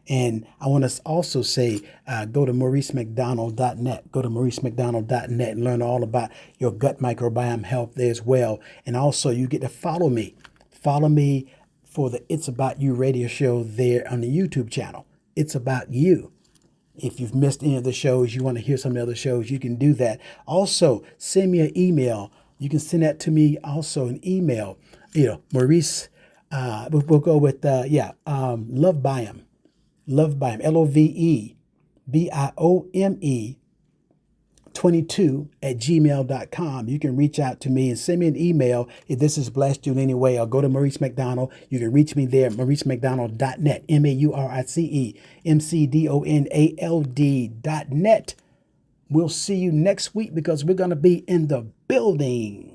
And I want to also say, go to mauricemcdonald.net. Go to mauricemcdonald.net and learn all about your gut microbiome health there as well. And also, you get to follow me. Follow me for the It's About You radio show there on the YouTube channel. It's About You. If you've missed any of the shows, you want to hear some of the other shows, you can do that. Also, send me an email. You can send that to me also an email. Maurice, we'll go with, Love Biome. Love Biome, LOVEBIOME 22 at gmail.com. You can reach out to me and send me an email if this has blessed you in any way, or go to Maurice McDonald. You can reach me there at mauricemcdonald.net, MauriceMcDonald.net. We'll see you next week because we're going to be in the building.